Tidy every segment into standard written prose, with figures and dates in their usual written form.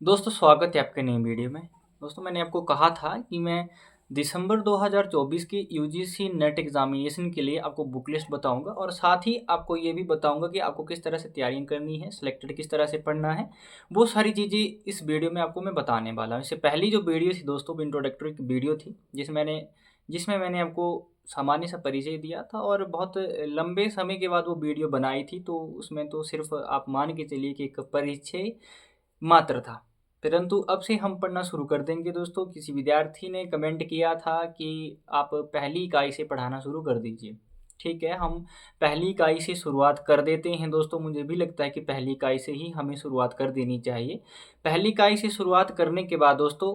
दोस्तों स्वागत है आपके नई वीडियो में। दोस्तों मैंने आपको कहा था कि मैं दिसंबर 2024 की यूजीसी नेट एग्जामिनेशन के लिए आपको बुक लिस्ट बताऊंगा और साथ ही आपको ये भी बताऊंगा कि आपको किस तरह से तैयारी करनी है, सिलेक्टेड किस तरह से पढ़ना है। वो सारी चीज़ें इस वीडियो में आपको मैं बताने वाला हूँ। इससे पहली जो वीडियो थी दोस्तों, इंट्रोडक्टरी की वीडियो थी जिसमें मैंने आपको सामान्य सा परिचय दिया था और बहुत लंबे समय के बाद वो वीडियो बनाई थी। तो उसमें तो सिर्फ आप मान के चलिए कि एक परिचय मात्र था। परंतु अब से हम पढ़ना शुरू कर देंगे दोस्तों। किसी विद्यार्थी ने कमेंट किया था कि आप पहली इकाई से पढ़ाना शुरू कर दीजिए। ठीक है, हम पहली इकाई से शुरुआत कर देते हैं दोस्तों। मुझे भी लगता है कि पहली इकाई से ही हमें शुरुआत कर देनी चाहिए। पहली इकाई से शुरुआत करने के बाद दोस्तों,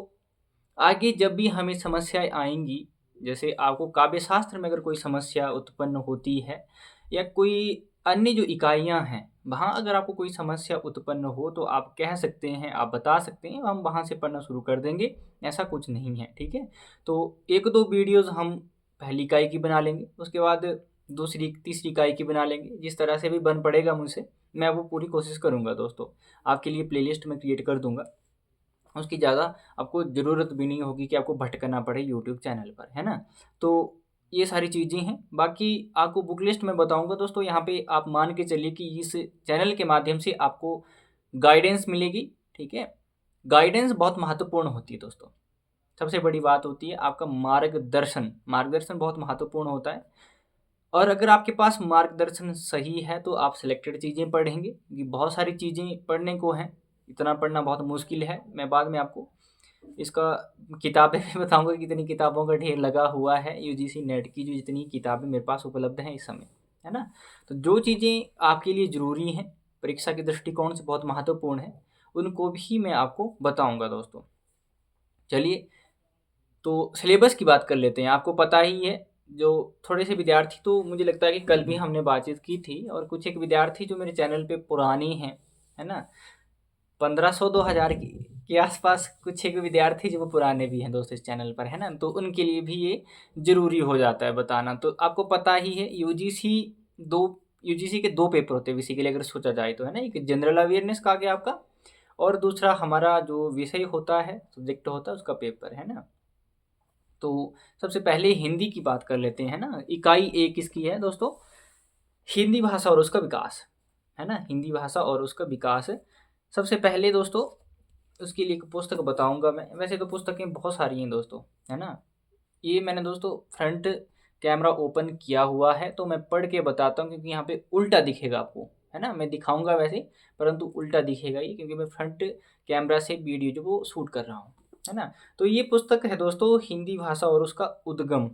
आगे जब भी हमें समस्याएँ आएँगी, जैसे आपको काव्य शास्त्र में अगर कोई समस्या उत्पन्न होती है या कोई अन्य जो इकाइयाँ हैं, वहाँ अगर आपको कोई समस्या उत्पन्न हो तो आप कह सकते हैं, आप बता सकते हैं, हम वहाँ से पढ़ना शुरू कर देंगे, ऐसा कुछ नहीं है, ठीक है? तो 1-2 वीडियोज़ हम पहली इकाई की बना लेंगे, उसके बाद दूसरी, तीसरी इकाई की बना लेंगे। जिस तरह से भी बन पड़ेगा मुझसे, मैं वो पूरी कोशिश करूँगा दोस्तों। आपके लिए प्लेलिस्ट मैं क्रिएट कर दूँगा। उसकी ज़्यादा आपको ज़रूरत भी नहीं होगी कि आपको भटकना पड़े यूट्यूब चैनल पर, है ना? तो ये सारी चीज़ें हैं। बाकी आपको बुक लिस्ट मैं बताऊँगा दोस्तों। यहाँ पे आप मान के चलिए कि इस चैनल के माध्यम से आपको गाइडेंस मिलेगी, ठीक है? गाइडेंस बहुत महत्वपूर्ण होती है दोस्तों। सबसे बड़ी बात होती है आपका मार्गदर्शन। मार्गदर्शन बहुत महत्वपूर्ण होता है और अगर आपके पास मार्गदर्शन सही है तो आप सिलेक्टेड चीज़ें पढ़ेंगे, क्योंकि बहुत सारी चीज़ें पढ़ने को हैं। इतना पढ़ना बहुत मुश्किल है। मैं बाद में आपको इसका किताबें भी बताऊँगा कि कितनी किताबों का ढेर लगा हुआ है। यूजीसी नेट की जो जितनी किताबें मेरे पास उपलब्ध हैं इस समय, है ना? तो जो चीज़ें आपके लिए ज़रूरी हैं, परीक्षा के दृष्टिकोण से बहुत महत्वपूर्ण हैं, उनको भी मैं आपको बताऊँगा दोस्तों। चलिए, तो सिलेबस की बात कर लेते हैं। आपको पता ही है, जो थोड़े से विद्यार्थी, तो मुझे लगता है कि कल भी हमने बातचीत की थी, और कुछ एक विद्यार्थी जो मेरे चैनल पे पुराने हैं, है ना? 1500-2000 के आसपास कुछ एक विद्यार्थी जो वो पुराने भी हैं दोस्त इस चैनल पर, है ना? तो उनके लिए भी ये ज़रूरी हो जाता है बताना। तो आपको पता ही है, दो यूजीसी के 2 पेपर होते हैं बेसिकली अगर सोचा जाए तो, है ना? एक जनरल अवेयरनेस का आ गया आपका, और दूसरा हमारा जो विषय होता है, सब्जेक्ट होता है, उसका पेपर, है ना? तो सबसे पहले हिंदी की बात कर लेते हैं ना। इकाई 1 किसकी है दोस्तों? हिंदी भाषा और उसका विकास, है ना? हिंदी भाषा और उसका विकास। सबसे पहले दोस्तों, उसके लिए एक पुस्तक बताऊँगा मैं। वैसे तो पुस्तकें बहुत सारी हैं दोस्तों, है ना? ये मैंने दोस्तों फ्रंट कैमरा ओपन किया हुआ है, तो मैं पढ़ के बताता हूँ, क्योंकि यहाँ पे उल्टा दिखेगा आपको, है ना? मैं दिखाऊँगा वैसे, परंतु उल्टा दिखेगा ये, क्योंकि मैं फ्रंट कैमरा से वीडियो जो वो शूट कर रहा हूँ, है ना? तो ये पुस्तक है दोस्तों, हिंदी भाषा और उसका उद्गम,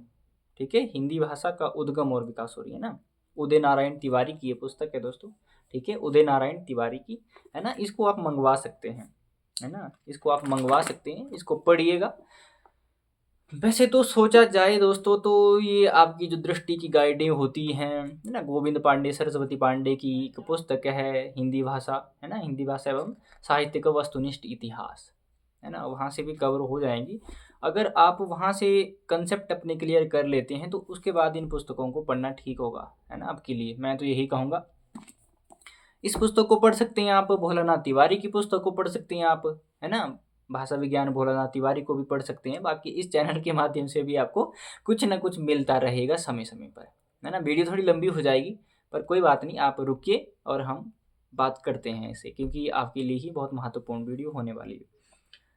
ठीक है? हिंदी भाषा का उद्गम और विकास हो रही है ना? उदय नारायण तिवारी की ये पुस्तक है दोस्तों, ठीक है? उदय नारायण तिवारी की, है ना? इसको आप मँगवा सकते हैं, है ना? इसको आप मँगवा सकते हैं, इसको पढ़िएगा। वैसे तो सोचा जाए दोस्तों, तो ये आपकी जो दृष्टि की गाइडें होती हैं, है ना? गोविंद पांडे, सरस्वती पांडे की एक पुस्तक है हिंदी भाषा, है ना? हिंदी भाषा एवं साहित्य का वस्तुनिष्ठ इतिहास, है ना? वहाँ से भी कवर हो जाएँगी। अगर आप वहाँ से कंसेप्ट अपने क्लियर कर लेते हैं, तो उसके बाद इन पुस्तकों को पढ़ना ठीक होगा, है ना? आपके लिए मैं तो यही कहूँगा। इस पुस्तक को पढ़ सकते हैं आप, भोलानाथ तिवारी की पुस्तक को पढ़ सकते हैं आप, है ना? भाषा विज्ञान भोलानाथ तिवारी को भी पढ़ सकते हैं। बाकी इस चैनल के माध्यम से भी आपको कुछ न कुछ मिलता रहेगा समय-समय पर, है ना? वीडियो थोड़ी लंबी हो जाएगी, पर कोई बात नहीं, आप रुकिए और हम बात करते हैं इसे, क्योंकि ये आपके लिए ही बहुत महत्वपूर्ण वीडियो होने वाली है।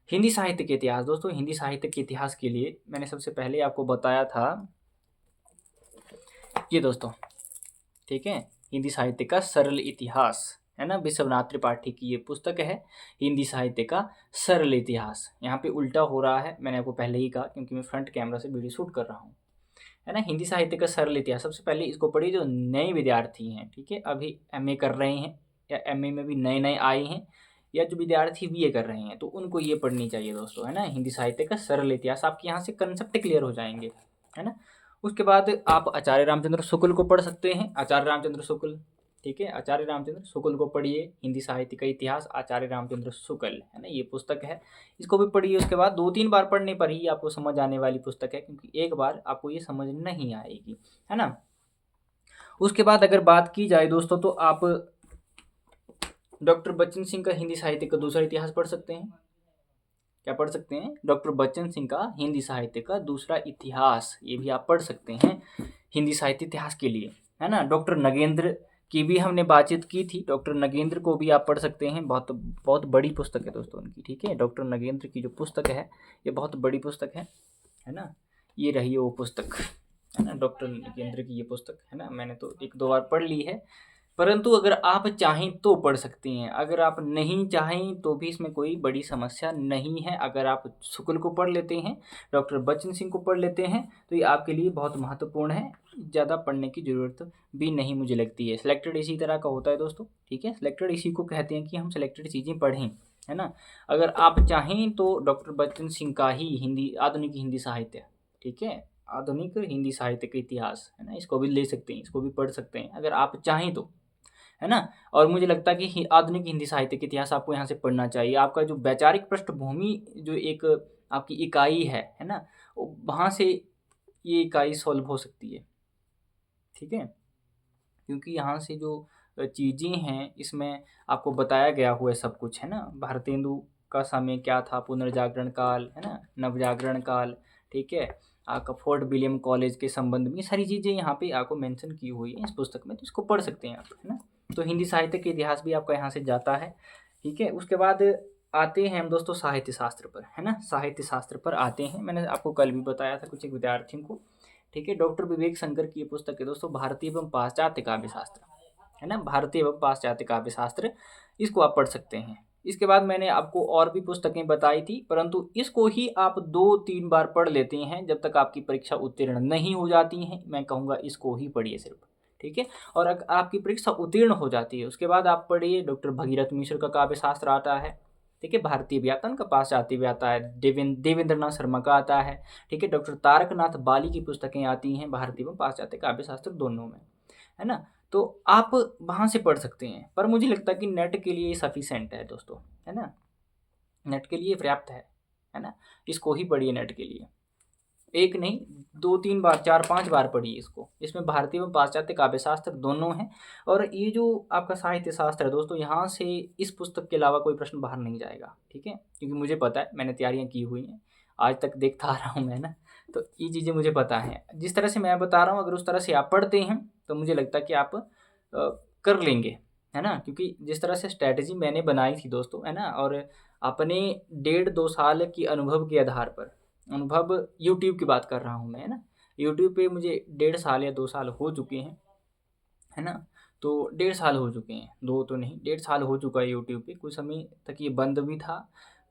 हिंदी साहित्य के इतिहास दोस्तों, हिंदी साहित्य के इतिहास के लिए मैंने सबसे पहले आपको बताया था ये दोस्तों, ठीक है? हिंदी साहित्य का सरल इतिहास, है ना? विश्वनाथ त्रिपाठी की ये पुस्तक है, हिंदी साहित्य का सरल इतिहास। यहाँ पे उल्टा हो रहा है, मैंने आपको पहले ही कहा, क्योंकि मैं फ्रंट कैमरा से वीडियो शूट कर रहा हूँ, है ना? हिंदी साहित्य का सरल इतिहास, सबसे पहले इसको पढ़िए जो नए विद्यार्थी हैं, ठीक है? अभी एमए कर रहे हैं या एमए में भी नए-नए आए हैं, या जो विद्यार्थी बीए कर रहे हैं, तो उनको ये पढ़नी चाहिए दोस्तों, है ना? हिंदी साहित्य का सरल इतिहास, आपके यहाँ से कंसेप्ट क्लियर हो जाएँगे, है ना? उसके बाद आप आचार्य रामचंद्र शुक्ल को पढ़ सकते हैं। आचार्य रामचंद्र शुक्ल, ठीक है? आचार्य रामचंद्र शुक्ल को पढ़िए, हिंदी साहित्य का इतिहास, आचार्य रामचंद्र शुक्ल, है ना? ये पुस्तक है, इसको भी पढ़िए। उसके बाद 2-3 बार पढ़ने पर ही आपको समझ आने वाली पुस्तक है, क्योंकि एक बार आपको ये समझ नहीं आएगी, है ना? उसके बाद अगर बात की जाए दोस्तों, तो आप डॉक्टर बच्चन सिंह का हिंदी साहित्य का दूसरा इतिहास पढ़ सकते हैं, क्या पढ़ सकते हैं, डॉक्टर बच्चन सिंह का हिंदी साहित्य का दूसरा इतिहास, ये भी आप पढ़ सकते हैं हिंदी साहित्य इतिहास के लिए, है ना। डॉक्टर नगेंद्र की भी हमने बातचीत की थी, डॉक्टर नगेंद्र को भी आप पढ़ सकते हैं, बहुत बहुत बड़ी पुस्तक है दोस्तों उनकी, ठीक है। डॉक्टर नगेंद्र की जो पुस्तक है ये बहुत बड़ी पुस्तक है ना। ये रही वो पुस्तक, है ना, डॉक्टर नगेंद्र की ये पुस्तक, है ना। मैंने तो एक दो बार पढ़ ली है, परंतु अगर आप चाहें तो पढ़ सकती हैं, अगर आप नहीं चाहें तो भी इसमें कोई बड़ी समस्या नहीं है। अगर आप शुक्ल को पढ़ लेते हैं, डॉक्टर बच्चन सिंह को पढ़ लेते हैं, तो ये आपके लिए बहुत महत्वपूर्ण है, ज़्यादा पढ़ने की ज़रूरत भी नहीं मुझे लगती है। सिलेक्टेड इसी तरह का होता है दोस्तों, ठीक है। सिलेक्टेड इसी को कहते हैं कि हम सिलेक्टेड चीज़ें पढ़ें, है ना। अगर आप चाहें तो डॉक्टर बच्चन सिंह का ही हिंदी आधुनिक हिंदी साहित्य, ठीक है, आधुनिक हिंदी साहित्य का इतिहास, है ना, इसको भी ले सकते हैं, इसको भी पढ़ सकते हैं अगर आप चाहें तो, है ना। और मुझे लगता है कि आधुनिक हिंदी साहित्य का इतिहास आपको यहाँ से पढ़ना चाहिए। आपका जो वैचारिक पृष्ठभूमि जो एक आपकी इकाई है ना, वहाँ से ये इकाई सॉल्व हो सकती है, ठीक है। क्योंकि यहाँ से जो चीज़ें हैं इसमें आपको बताया गया हुआ है सब कुछ, है ना। भारतेंदु का समय क्या था, पुनर्जागरण काल, है ना, नवजागरण काल, ठीक है। आपका फोर्ट विलियम कॉलेज के संबंध में सारी चीज़ें यहाँ पे आपको मेंशन की हुई है इस पुस्तक में, तो इसको पढ़ सकते हैं आप, है ना। तो हिंदी साहित्य के इतिहास भी आपका यहाँ से जाता है, ठीक है। उसके बाद आते हैं हम दोस्तों साहित्य शास्त्र पर, है ना। साहित्य शास्त्र पर आते हैं, मैंने आपको कल भी बताया था कुछ एक विद्यार्थियों को, ठीक है। डॉक्टर विवेक शंकर की ये पुस्तक है दोस्तों, भारतीय एवं पाश्चात्य काव्य शास्त्र, है ना, भारतीय एवं पाश्चात्य काव्य शास्त्र, इसको आप पढ़ सकते हैं। इसके बाद मैंने आपको और भी पुस्तकें बताई थी, परंतु इसको ही आप 2-3 बार पढ़ लेते हैं जब तक आपकी परीक्षा उत्तीर्ण नहीं हो जाती है। मैं कहूँगा इसको ही पढ़िए सिर्फ, ठीक है। और अगर आपकी परीक्षा उत्तीर्ण हो जाती है उसके बाद आप पढ़िए डॉक्टर भगीरथ मिश्र का काव्य शास्त्र आता है, ठीक है। भारतीय व्याकरण का पाश्चात्य भी आता है, देवेंद्रनाथ शर्मा का आता है, ठीक है। डॉक्टर तारकनाथ बाली की पुस्तकें आती हैं भारतीय व पाश्चात्य काव्य शास्त्र दोनों में, है ना। तो आप वहाँ से पढ़ सकते हैं, पर मुझे लगता है कि नेट के लिए सफिशेंट है दोस्तों, है ना, नेट के लिए पर्याप्त है ना। इसको ही पढ़िए नेट के लिए, एक नहीं 2-3 बार 4-5 बार पढ़िए इसको। इसमें भारतीय व पाश्चात्य काव्य शास्त्र दोनों हैं। और ये जो आपका साहित्य शास्त्र है दोस्तों, यहाँ से इस पुस्तक के अलावा कोई प्रश्न बाहर नहीं जाएगा, ठीक है। क्योंकि मुझे पता है, मैंने तैयारियाँ की हुई हैं, आज तक देखता आ रहा हूँ मैं ना, तो ये चीज़ें मुझे पता है। जिस तरह से मैं बता रहा हूँ अगर उस तरह से आप पढ़ते हैं तो मुझे लगता है कि आप कर लेंगे, है ना। क्योंकि जिस तरह से स्ट्रैटेजी मैंने बनाई थी दोस्तों, है ना, और अपने 1.5-2 साल की अनुभव के आधार पर, अनुभव यूट्यूब की बात कर रहा हूँ मैं, है ना, यूट्यूब पे मुझे 1.5 साल या 2 साल हो चुके हैं, है ना। तो 1.5 साल हो चुके हैं, 2 तो नहीं 1.5 साल हो चुका है यूट्यूब पे। कुछ समय तक ये बंद भी था,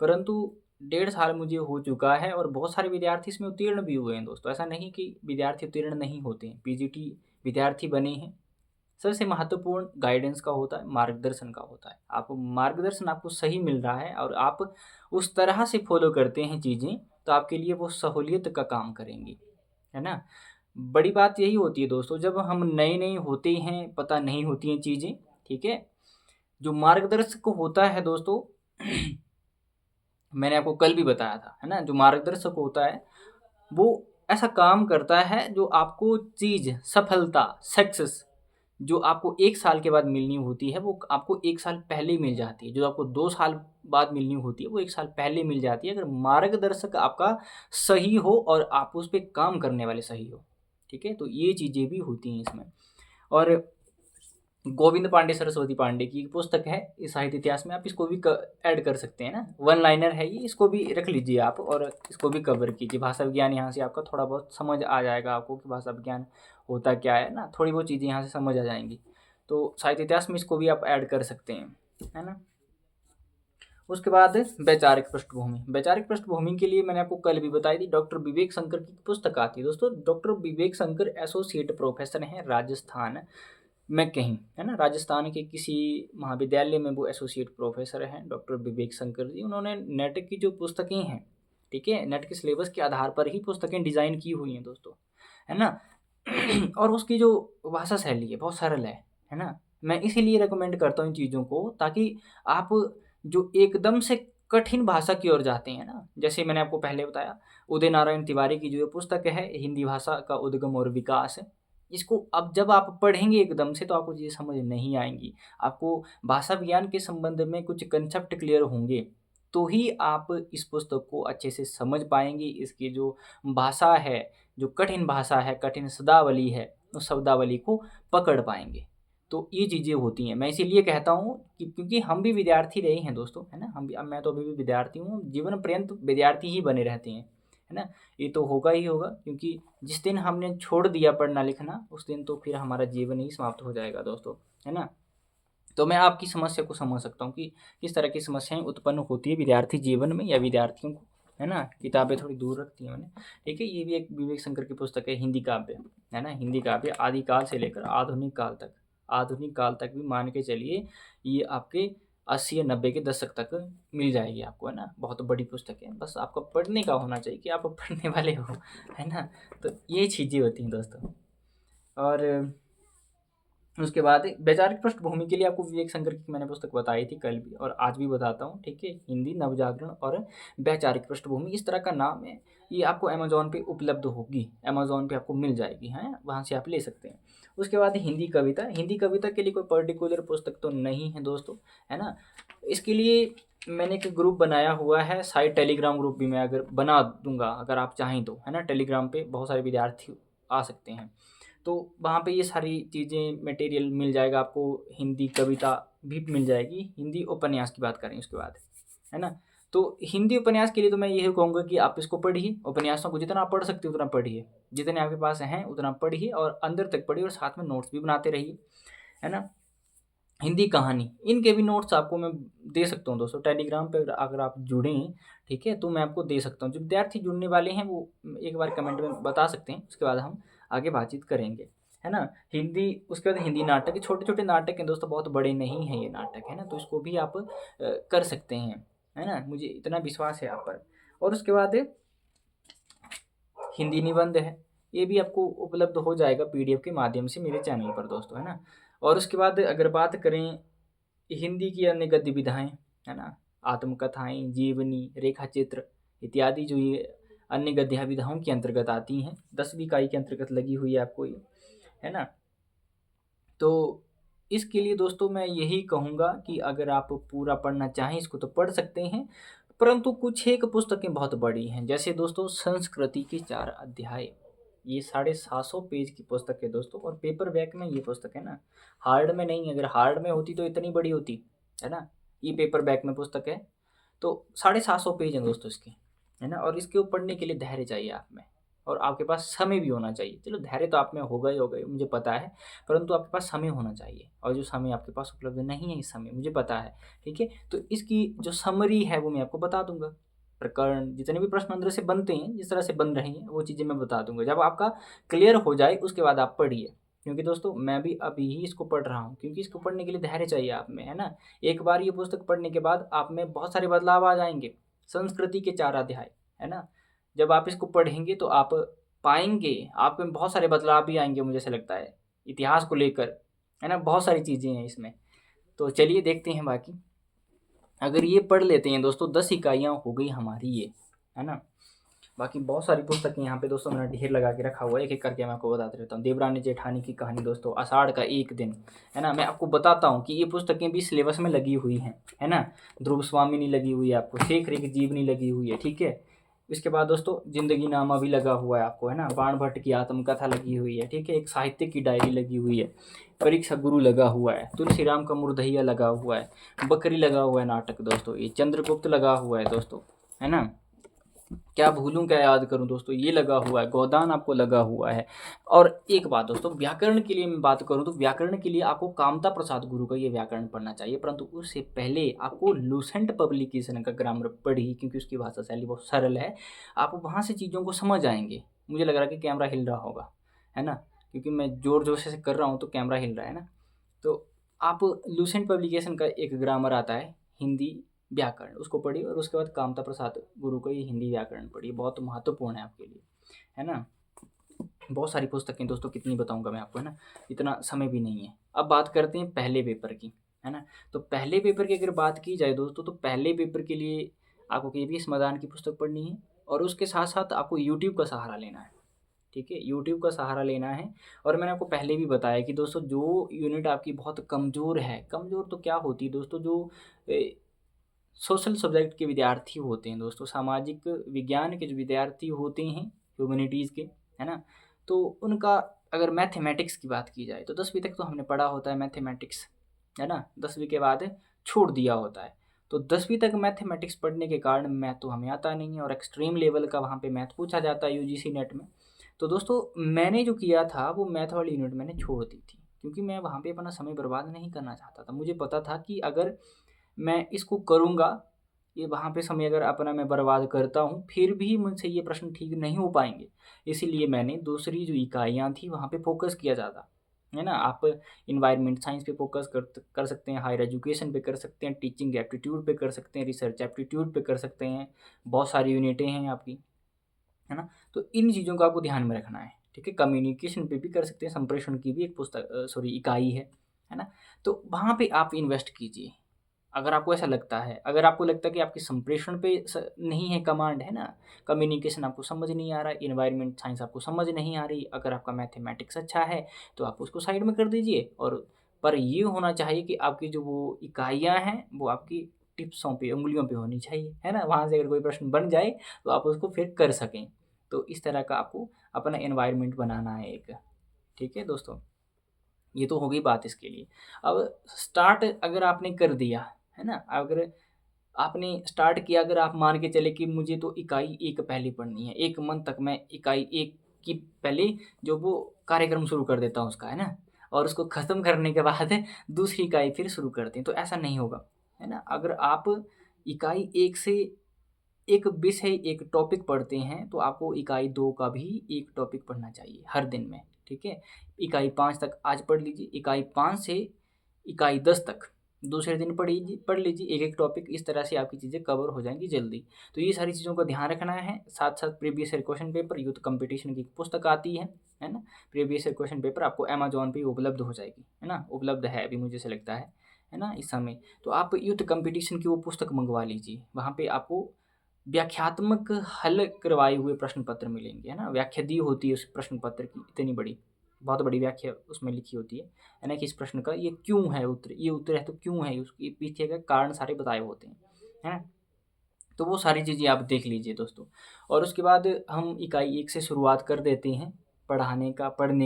परंतु 1.5 साल मुझे हो चुका है और बहुत सारे विद्यार्थी इसमें उत्तीर्ण भी हुए हैं दोस्तों। ऐसा नहीं कि विद्यार्थी उत्तीर्ण नहीं होते हैं, पीजीटी विद्यार्थी बने हैं। सबसे महत्वपूर्ण गाइडेंस का होता है, मार्गदर्शन का होता है। आप मार्गदर्शन आपको सही मिल रहा है और आप उस तरह से फॉलो करते हैं चीज़ें, तो आपके लिए वो सहूलियत का काम करेंगी, है ना। बड़ी बात यही होती है दोस्तों, जब हम नए-नए होते हैं, पता नहीं होती हैं चीज़ें, ठीक है। जो मार्गदर्शक होता है दोस्तों मैंने आपको कल भी बताया था, है ना, जो मार्गदर्शक होता है वो ऐसा काम करता है जो आपको चीज़, सफलता, सक्सेस जो आपको 1 साल के बाद मिलनी होती है, वो आपको 1 साल पहले मिल जाती है। जो आपको 2 साल बाद मिलनी होती है, वो 1 साल पहले मिल जाती है, अगर मार्गदर्शक आपका सही हो और आप उस पे काम करने वाले सही हो, ठीक है? तो ये चीज़ें भी होती हैं इसमें। और गोविंद पांडे सरस्वती पांडे की एक पुस्तक है इस साहित्य इतिहास में, आप इसको भी ऐड कर सकते हैं ना, वन लाइनर है ये, इसको भी रख लीजिए आप और इसको भी कवर कीजिए। भाषा विज्ञान यहाँ से आपका थोड़ा बहुत समझ आ जाएगा आपको कि भाषा विज्ञान होता क्या है ना, थोड़ी बहुत चीज़ें यहाँ से समझ आ जाएंगी। तो साहित्य इतिहास में इसको भी आप ऐड कर सकते हैं, है ना। उसके बाद वैचारिक पृष्ठभूमि। वैचारिक पृष्ठभूमि के लिए मैंने आपको कल भी बताई थी, डॉक्टर विवेक शंकर की पुस्तक आती है दोस्तों। डॉक्टर विवेक शंकर एसोसिएट प्रोफेसर हैं राजस्थान में कहीं, है ना, राजस्थान के किसी महाविद्यालय में वो एसोसिएट प्रोफेसर हैं डॉक्टर विवेक शंकर जी। उन्होंने नेट की जो पुस्तकें हैं, ठीक है, नेट के सिलेबस के आधार पर ही पुस्तकें डिज़ाइन की हुई हैं दोस्तों, है ना। और उसकी जो भाषा शैली है बहुत सरल है ना। मैं इसीलिए रिकमेंड करता हूँ इन चीज़ों को, ताकि आप जो एकदम से कठिन भाषा की ओर जाते हैं ना, जैसे मैंने आपको पहले बताया उदय नारायण तिवारी की जो पुस्तक है हिंदी भाषा का उद्गम और विकास, इसको अब जब आप पढ़ेंगे एकदम से तो आपको चीज़ें समझ नहीं आएंगी। आपको भाषा विज्ञान के संबंध में कुछ कंसेप्ट क्लियर होंगे तो ही आप इस पुस्तक को अच्छे से समझ पाएंगे। इसकी जो भाषा है, जो कठिन भाषा है, कठिन शब्दावली है, उस शब्दावली को पकड़ पाएंगे। तो ये चीज़ें होती हैं। मैं इसीलिए कहता हूँ कि क्योंकि हम भी विद्यार्थी रहे हैं दोस्तों, है ना। हम भी, अब मैं तो अभी भी विद्यार्थी हूँ, जीवन पर्यंत विद्यार्थी ही बने रहते हैं, है ना। ये तो होगा ही होगा, क्योंकि जिस दिन हमने छोड़ दिया पढ़ना लिखना, उस दिन तो फिर हमारा जीवन ही समाप्त हो जाएगा दोस्तों, है ना। तो मैं आपकी समस्या को समझ सकता हूँ कि किस तरह की समस्याएं उत्पन्न होती है विद्यार्थी जीवन में या विद्यार्थियों को, है ना। किताबें थोड़ी दूर रखती हैं मैंने, ठीक है। ये भी एक विवेक शंकर की पुस्तक है, हिंदी काव्य, है ना। हिंदी काव्य आदिकाल से लेकर आधुनिक काल तक, आधुनिक काल तक भी मान के चलिए ये आपके 80 या 90 के दशक तक मिल जाएगी आपको, है ना। बहुत बड़ी पुस्तक है, बस आपको पढ़ने का होना चाहिए कि आप पढ़ने वाले हो, है ना। तो ये चीज़ें होती हैं दोस्तों। और उसके बाद वैचारिक पृष्ठभूमि के लिए आपको विवेक शंकर की मैंने पुस्तक बताई थी कल भी और आज भी बताता हूँ, ठीक है। हिंदी नवजागरण और वैचारिक पृष्ठभूमि, इस तरह का नाम है। ये आपको अमेज़ॉन पे उपलब्ध होगी, अमेज़ॉन पे आपको मिल जाएगी, हैं, वहाँ से आप ले सकते हैं। उसके बाद हिंदी कविता, हिंदी कविता के लिए कोई पर्टिकुलर पुस्तक तो नहीं है दोस्तों, है ना। इसके लिए मैंने एक ग्रुप बनाया हुआ है, साइट टेलीग्राम ग्रुप भी मैं अगर बना दूंगा, अगर आप चाहें तो, है ना। टेलीग्राम पे बहुत सारे विद्यार्थी आ सकते हैं, तो वहाँ पे ये सारी चीज़ें मटेरियल मिल जाएगा आपको। हिंदी कविता भी मिल जाएगी, हिंदी उपन्यास की बात करें उसके बाद, है ना। तो हिंदी उपन्यास के लिए तो मैं यही कहूँगा कि आप इसको पढ़िए, उपन्यासों को जितना आप पढ़ सकते हो उतना पढ़िए, जितने आपके पास हैं उतना पढ़िए और अंदर तक पढ़िए और साथ में नोट्स भी बनाते रहिए, है ना। हिंदी कहानी, इनके भी नोट्स आपको मैं दे सकता हूँ दोस्तों। टेलीग्राम पे अगर आप जुड़ें, ठीक है, तो मैं आपको दे सकता हूँ। जो विद्यार्थी जुड़ने वाले हैं वो एक बार कमेंट में बता सकते हैं, उसके बाद हम आगे बातचीत करेंगे, है ना। हिंदी, उसके बाद हिंदी नाटक, छोटे छोटे नाटक हैं दोस्तों, बहुत बड़े नहीं हैं ये नाटक, है ना। तो इसको भी आप कर सकते हैं, है ना, मुझे इतना विश्वास है आप पर। और उसके बाद हिंदी निबंध है, ये भी आपको उपलब्ध हो जाएगा पीडीएफ के माध्यम से मेरे चैनल पर दोस्तों, है ना। और उसके बाद अगर बात करें हिंदी की अन्य गतिविधियाँ, है ना, आत्मकथाएँ, जीवनी, रेखा चित्र इत्यादि, जो ये अन्य गतिविधियों के अंतर्गत आती हैं, 10वीं इकाई के अंतर्गत लगी हुई है आपको ये, है ना। तो इसके लिए दोस्तों मैं यही कहूँगा कि अगर आप पूरा पढ़ना चाहें इसको तो पढ़ सकते हैं, परंतु कुछ एक पुस्तकें बहुत बड़ी हैं। जैसे दोस्तों संस्कृति के 4 अध्याय, ये 750 पेज की पुस्तक है दोस्तों, और पेपर बैक में ये पुस्तक है ना, हार्ड में नहीं। अगर हार्ड में होती तो इतनी बड़ी होती, है ना। ये पेपर बैक में पुस्तक है, तो 750 पेज हैं दोस्तों इसके, है ना। और इसके पढ़ने के लिए धैर्य चाहिए आप में, और आपके पास समय भी होना चाहिए। चलो धैर्य तो आप में होगा ही होगा, मुझे पता है, परंतु आपके पास समय होना चाहिए, और जो समय आपके पास उपलब्ध नहीं है इस समय, मुझे पता है, ठीक है। तो इसकी जो समरी है वो मैं आपको बता दूंगा, प्रकरण जितने भी प्रश्न अंदर से बनते हैं, जिस तरह से बन रहे हैं वो चीज़ें मैं बता दूंगा। जब आपका क्लियर हो जाए उसके बाद आप पढ़िए, क्योंकि दोस्तों मैं भी अभी ही इसको पढ़ रहा हूँ, क्योंकि इसको पढ़ने के लिए धैर्य चाहिए आप में, है ना। एक बार ये पुस्तक पढ़ने के बाद आप में बहुत सारे बदलाव आ जाएंगे। संस्कृति के 4 अध्याय, है ना, जब आप इसको पढ़ेंगे तो आप पाएँगे, आप में बहुत सारे बदलाव भी आएँगे, मुझे ऐसा लगता है, इतिहास को लेकर, है ना, बहुत सारी चीज़ें हैं इसमें। तो चलिए देखते हैं बाकी। अगर ये पढ़ लेते हैं दोस्तों, 10 इकाइयाँ हो गई हमारी ये, है ना। बाकी बहुत सारी पुस्तकें यहाँ पे दोस्तों मैंने ढेर लगा के रखा हुआ है, एक-एक करके मैं आपको बताते रहता हूँ। देवरानी जेठानी की कहानी दोस्तों, आषाढ़ का एक दिन, है ना। मैं आपको बताता हूँ कि ये पुस्तकें भी सिलेबस में लगी हुई हैं, है ना। ध्रुव स्वामिनी लगी हुई है आपको, शेख रेख जीवनी लगी हुई है, ठीक है। इसके बाद दोस्तों जिंदगी नामा भी लगा हुआ है आपको, है ना। बाण भट्ट की आत्मकथा लगी हुई है, ठीक है। एक साहित्य की डायरी लगी हुई है, परीक्षा गुरु लगा हुआ है, तुलसीराम का मुरदहिया लगा हुआ है, बकरी लगा हुआ है नाटक दोस्तों, ये चंद्रगुप्त लगा हुआ है दोस्तों, है ना। क्या भूलूं क्या याद करूं दोस्तों, ये लगा हुआ है, गोदान आपको लगा हुआ है। और एक बात दोस्तों, व्याकरण के लिए मैं बात करूं तो व्याकरण के लिए आपको कामता प्रसाद गुरु का ये व्याकरण पढ़ना चाहिए, परंतु उससे पहले आपको लूसेंट पब्लिकेशन का ग्रामर पढ़िए, क्योंकि उसकी भाषा शैली बहुत सरल है, आप वहाँ से चीज़ों को समझ आएंगे। मुझे लग रहा है कि कैमरा हिल रहा होगा, है ना, क्योंकि मैं जोर जोर से कर रहा हूँ तो कैमरा हिल रहा है ना। तो आप लूसेंट पब्लिकेशन का एक ग्रामर आता है हिंदी व्याकरण, उसको पढ़िए, और उसके बाद कामता प्रसाद गुरु का ये हिंदी व्याकरण पढ़िए, बहुत महत्वपूर्ण है आपके लिए, है ना। बहुत सारी पुस्तकें दोस्तों, कितनी बताऊंगा मैं आपको, है ना, इतना समय भी नहीं है। अब बात करते हैं पहले पेपर की, है ना। तो पहले पेपर की अगर बात की जाए दोस्तों, तो पहले पेपर के लिए आपको KVS मदान की पुस्तक पढ़नी है, और उसके साथ साथ आपको यूट्यूब का सहारा लेना है, ठीक है। यूट्यूब का सहारा लेना है। और मैंने आपको पहले भी बताया कि दोस्तों जो यूनिट आपकी बहुत कमज़ोर है, कमज़ोर तो क्या होती है दोस्तों, जो सोशल सब्जेक्ट के विद्यार्थी होते हैं दोस्तों, सामाजिक विज्ञान के जो विद्यार्थी होते हैं, ह्यूमैनिटीज़ के, है ना? तो उनका अगर मैथमेटिक्स की बात की जाए तो 10वीं तक तो हमने पढ़ा होता है मैथमेटिक्स, है ना? 10वीं के बाद छोड़ दिया होता है। तो 10वीं तक मैथमेटिक्स पढ़ने के कारण मैथ तो हमें आता नहीं है और एक्सट्रीम लेवल का वहाँ पे मैथ पूछा जाता है यूजीसी नेट में। तो दोस्तों मैंने जो किया था वो मैथ वाली यूनिट मैंने छोड़ दी थी, क्योंकि मैं वहाँ पे अपना समय बर्बाद नहीं करना चाहता था। मुझे पता था कि अगर मैं इसको करूँगा, ये वहाँ पे समय अगर अपना मैं बर्बाद करता हूँ, फिर भी मुझसे ये प्रश्न ठीक नहीं हो पाएँगे। इसीलिए मैंने दूसरी जो इकाइयाँ थी वहाँ पे फ़ोकस किया ज़्यादा, है ना? आप एनवायरनमेंट साइंस पे फ़ोकस कर सकते हैं, हायर एजुकेशन पे कर सकते हैं, टीचिंग एप्टीट्यूड पे कर सकते हैं, रिसर्च एप्टीट्यूड पे कर सकते हैं। बहुत सारी यूनिटें हैं आपकी, है ना? तो इन चीज़ों को आपको ध्यान में रखना है, ठीक है? कम्युनिकेशन पे भी कर सकते हैं, संप्रेषण की भी एक सॉरी इकाई है ना? तो वहाँ पे आप इन्वेस्ट कीजिए। अगर आपको ऐसा लगता है, अगर आपको लगता है कि आपकी संप्रेषण पे नहीं है कमांड, है ना? कम्युनिकेशन आपको समझ नहीं आ रहा है, एनवायरनमेंट साइंस आपको समझ नहीं आ रही, अगर आपका मैथमेटिक्स अच्छा है, तो आप उसको साइड में कर दीजिए। और पर ये होना चाहिए कि आपकी जो वो इकाइयाँ हैं, वो आपकी टिप्सों पे, उँगलियों पे होनी चाहिए, है ना? वहाँ से अगर कोई प्रश्न बन जाए, तो आप उसको फिर कर सकें। तो इस तरह का आपको अपना एनवायरनमेंट बनाना है एक, ठीक है दोस्तों? ये तो हो गई बात इसके लिए। अब स्टार्ट अगर आपने कर दिया, है ना? अगर आपने स्टार्ट किया, अगर आप मान के चले कि मुझे तो इकाई 1 पहले पढ़नी है, 1 मंथ तक मैं इकाई 1 की पहले जो वो कार्यक्रम शुरू कर देता हूँ उसका, है ना? और उसको ख़त्म करने के बाद दूसरी इकाई फिर शुरू करते हैं, तो ऐसा नहीं होगा, है ना? अगर आप इकाई 1 से एक विषय, एक टॉपिक पढ़ते हैं, तो आपको इकाई 2 का भी एक टॉपिक पढ़ना चाहिए हर दिन में, ठीक है? इकाई 5 तक आज पढ़ लीजिए, इकाई 5 से इकाई 10 तक दूसरे दिन पढ़ लीजिए एक-एक टॉपिक, इस तरह से आपकी चीज़ें कवर हो जाएँगी जल्दी। तो ये सारी चीज़ों का ध्यान रखना है, साथ-साथ previous year question paper, youth competition की पुस्तक आती है ना? प्रीवियस ईयर क्वेश्चन पेपर आपको अमेज़न पे उपलब्ध हो जाएगी, है ना? उपलब्ध है अभी मुझे ऐसा लगता है ना इस समय? तो आप यूथ कंपटीशन की वो पुस्तक मँगवा लीजिए, वहाँ पे आपको व्याख्यात्मक हल करवाए हुए प्रश्न पत्र मिलेंगे, है ना? व्याख्या दी होती है उस प्रश्न पत्र की इतनी बड़ी, बहुत बड़ी व्याख्या उसमें लिखी होती है ना? कि इस प्रश्न का ये क्यों है उत्तर, ये उत्तर है तो क्यों है, उसके पीछे का कारण सारे बताए होते हैं, है ना? तो वो सारी चीज़ें आप देख लीजिए दोस्तों। और उसके बाद हम इकाई 1 से शुरुआत कर देते हैं पढ़ने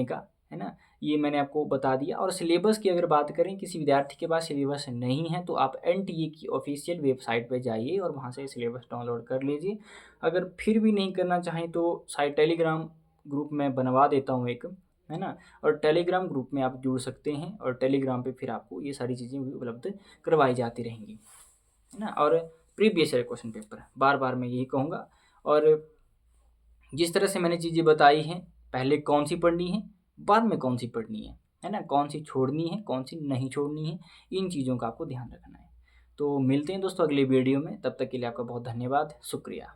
का, है ना? ये मैंने आपको बता दिया। और सिलेबस की अगर बात करें, किसी विद्यार्थी के पास सिलेबस नहीं है, तो आप एनटीए की ऑफ़िशियल वेबसाइट पे जाइए और वहाँ से सिलेबस डाउनलोड कर लीजिए। अगर फिर भी नहीं करना चाहें तो शायद टेलीग्राम ग्रुप मैं बनवा देता हूँ एक, है ना? और टेलीग्राम ग्रुप में आप जुड़ सकते हैं और टेलीग्राम पे फिर आपको ये सारी चीज़ें भी उपलब्ध करवाई जाती रहेंगी। है ना? और प्रीवियस ईयर क्वेश्चन पेपर बार-बार मैं यही कहूँगा। और जिस तरह से मैंने चीज़ें बताई हैं, पहले कौन-सी पढ़नी है, बाद में कौन-सी पढ़नी है ना? कौन-सी छोड़नी है, कौन-सी नहीं छोड़नी है, इन चीज़ों का आपको ध्यान रखना है। तो मिलते हैं दोस्तों अगले वीडियो में, तब तक के लिए आपका बहुत धन्यवाद, शुक्रिया।